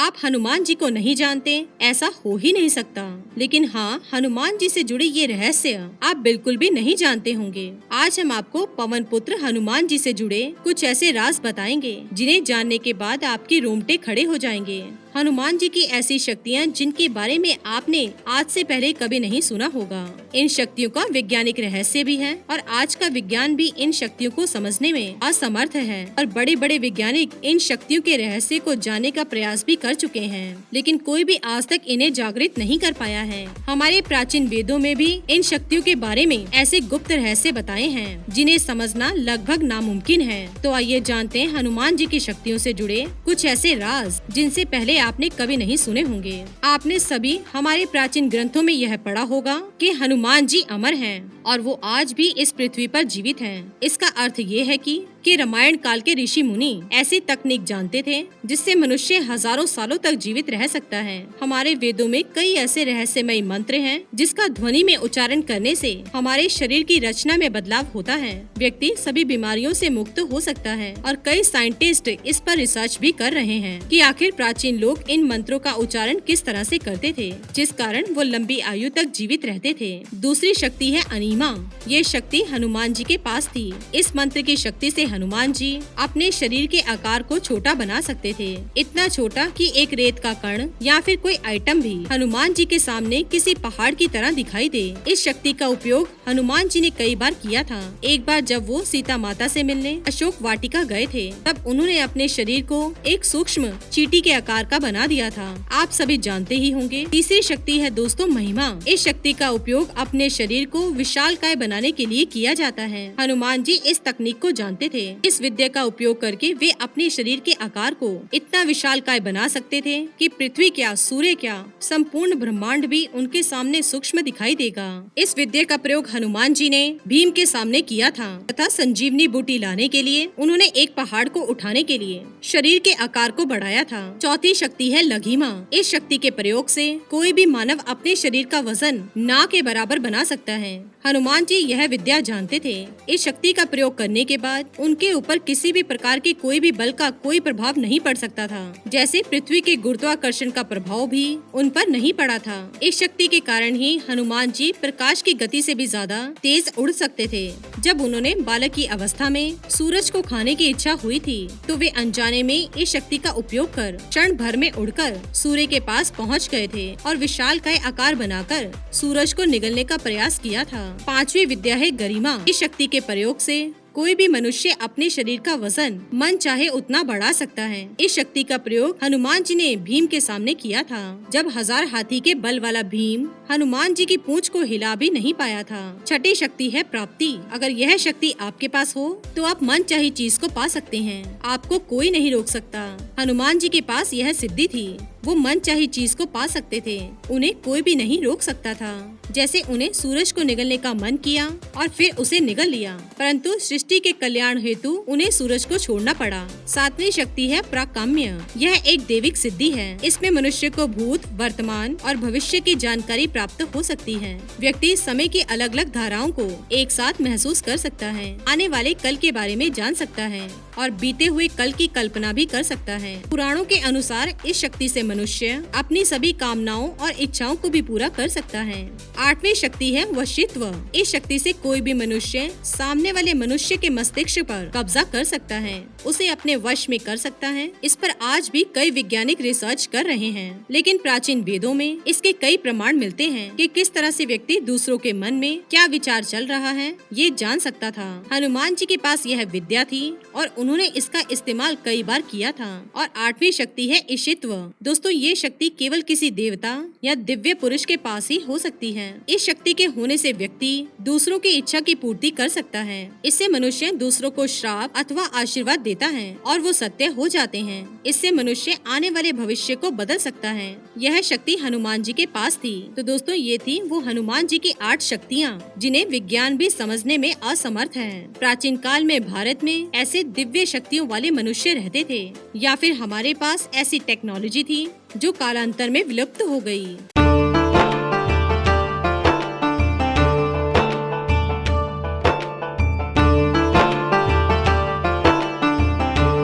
आप हनुमान जी को नहीं जानते, ऐसा हो ही नहीं सकता। लेकिन हाँ, हनुमान जी से जुड़े ये रहस्य आप बिल्कुल भी नहीं जानते होंगे। आज हम आपको पवन पुत्र हनुमान जी से जुड़े कुछ ऐसे राज बताएंगे जिन्हें जानने के बाद आपके रोंगटे खड़े हो जाएंगे। हनुमान जी की ऐसी शक्तियाँ जिनके बारे में आपने आज से पहले कभी नहीं सुना होगा। इन शक्तियों का वैज्ञानिक रहस्य भी है और आज का विज्ञान भी इन शक्तियों को समझने में असमर्थ है और बड़े बड़े वैज्ञानिक इन शक्तियों के रहस्य को जानने का प्रयास भी कर चुके हैं, लेकिन कोई भी आज तक इन्हें जागृत नहीं कर पाया है। हमारे प्राचीन वेदों में भी इन शक्तियों के बारे में ऐसे गुप्त रहस्य बताए हैं जिन्हें समझना लगभग नामुमकिन है। तो आइए जानते हैं हनुमान जी की शक्तियों से जुड़े कुछ ऐसे राज जिनसे पहले आपने कभी नहीं सुने होंगे। आपने सभी हमारे प्राचीन ग्रंथों में यह पढ़ा होगा कि हनुमान जी अमर हैं और वो आज भी इस पृथ्वी पर जीवित हैं। इसका अर्थ ये है कि रामायण काल के ऋषि मुनि ऐसी तकनीक जानते थे जिससे मनुष्य हजारों सालों तक जीवित रह सकता है। हमारे वेदों में कई ऐसे रहस्यमयी मंत्र हैं जिसका ध्वनि में उच्चारण करने से हमारे शरीर की रचना में बदलाव होता है। व्यक्ति सभी बीमारियों से मुक्त हो सकता है और कई साइंटिस्ट इस पर रिसर्च भी कर रहे हैं कि आखिर प्राचीन लोग इन मंत्रों का उच्चारण किस तरह से करते थे, जिस कारण वो लंबी आयु तक जीवित रहते थे। दूसरी शक्ति है अनीमा। ये शक्ति हनुमान जी के पास थी। इस मंत्र की शक्ति से हनुमान जी अपने शरीर के आकार को छोटा बना सकते थे, इतना छोटा कि एक रेत का कण या फिर कोई आइटम भी हनुमान जी के सामने किसी पहाड़ की तरह दिखाई दे। इस शक्ति का उपयोग हनुमान जी ने कई बार किया था। एक बार जब वो सीता माता से मिलने अशोक वाटिका गए थे, तब उन्होंने अपने शरीर को एक सूक्ष्म चींटी के आकार का बना दिया था। आप सभी जानते ही होंगे। तीसरी शक्ति है दोस्तों महिमा। इस शक्ति का उपयोग अपने शरीर को विशालकाय बनाने के लिए किया जाता है। हनुमान जी इस तकनीक को जानते थे। इस विद्या का उपयोग करके वे अपने शरीर के आकार को इतना विशालकाय बना सकते थे कि पृथ्वी क्या, सूर्य क्या, संपूर्ण ब्रह्मांड भी उनके सामने सूक्ष्म दिखाई देगा। इस विद्या का प्रयोग हनुमान जी ने भीम के सामने किया था तथा संजीवनी बूटी लाने के लिए उन्होंने एक पहाड़ को उठाने के लिए शरीर के आकार को बढ़ाया था। चौथी शक्ति है लघिमा। इस शक्ति के प्रयोग से कोई भी मानव अपने शरीर का वजन ना के बराबर बना सकता है। हनुमान जी यह विद्या जानते थे। इस शक्ति का प्रयोग करने के बाद उनके ऊपर किसी भी प्रकार के कोई भी बल का कोई प्रभाव नहीं पड़ सकता था, जैसे पृथ्वी के गुरुत्वाकर्षण का प्रभाव भी उन पर नहीं पड़ा था। इस शक्ति के कारण ही हनुमान जी प्रकाश की गति से भी ज्यादा तेज उड़ सकते थे। जब उन्होंने बालक की अवस्था में सूरज को खाने की इच्छा हुई थी, तो वे अनजाने में इस शक्ति का उपयोग कर क्षण भर में उड़कर सूर्य के पास पहुंच गए थे और विशालकाय आकार बनाकर सूरज को निगलने का प्रयास किया था। पांचवी विद्या है गरिमा। इस शक्ति के प्रयोग से कोई भी मनुष्य अपने शरीर का वजन मन चाहे उतना बढ़ा सकता है। इस शक्ति का प्रयोग हनुमान जी ने भीम के सामने किया था, जब 1000 हाथी के बल वाला भीम हनुमान जी की पूंछ को हिला भी नहीं पाया था। छठी शक्ति है प्राप्ति। अगर यह शक्ति आपके पास हो तो आप मन चाही चीज को पा सकते हैं। आपको कोई नहीं रोक सकता। हनुमान जी के पास यह सिद्धि थी। वो मन चाही चीज को पा सकते थे। उन्हें कोई भी नहीं रोक सकता था। जैसे उन्हें सूरज को निगलने का मन किया और फिर उसे निगल लिया, परंतु सृष्टि के कल्याण हेतु उन्हें सूरज को छोड़ना पड़ा। सातवीं शक्ति है प्राकाम्य। यह एक दैविक सिद्धि है। इसमें मनुष्य को भूत, वर्तमान और भविष्य की जानकारी प्राप्त हो सकती है। व्यक्ति समय की अलग अलग धाराओं को एक साथ महसूस कर सकता है, आने वाले कल के बारे में जान सकता है और बीते हुए कल की कल्पना भी कर सकता है। पुराणों के अनुसार इस शक्ति से मनुष्य अपनी सभी कामनाओं और इच्छाओं को भी पूरा कर सकता है। आठवीं शक्ति है वशीत्व। इस शक्ति से कोई भी मनुष्य सामने वाले मनुष्य के मस्तिष्क पर कब्जा कर सकता है, उसे अपने वश में कर सकता है। इस पर आज भी कई वैज्ञानिक रिसर्च कर रहे हैं, लेकिन प्राचीन वेदों में इसके कई प्रमाण मिलते हैं कि किस तरह से व्यक्ति दूसरों के मन में क्या विचार चल रहा है ये जान सकता था। हनुमान जी के पास यह विद्या थी और उन्होंने इसका इस्तेमाल कई बार किया था। और आठवीं शक्ति है ईशित्व। दोस्तों, ये शक्ति केवल किसी देवता या दिव्य पुरुष के पास ही हो सकती है। इस शक्ति के होने से व्यक्ति दूसरों की इच्छा की पूर्ति कर सकता है। इससे मनुष्य दूसरों को श्राप अथवा आशीर्वाद देता है और वो सत्य हो जाते हैं। इससे मनुष्य आने वाले भविष्य को बदल सकता है। यह शक्ति हनुमान जी के पास थी। तो दोस्तों, ये थी वो हनुमान जी की 8 शक्तियाँ जिन्हें विज्ञान भी समझने में असमर्थ है। प्राचीन काल में भारत में ऐसे दिव्य शक्तियों वाले मनुष्य रहते थे, या फिर हमारे पास ऐसी टेक्नोलॉजी थी जो कालांतर में विलुप्त हो गई।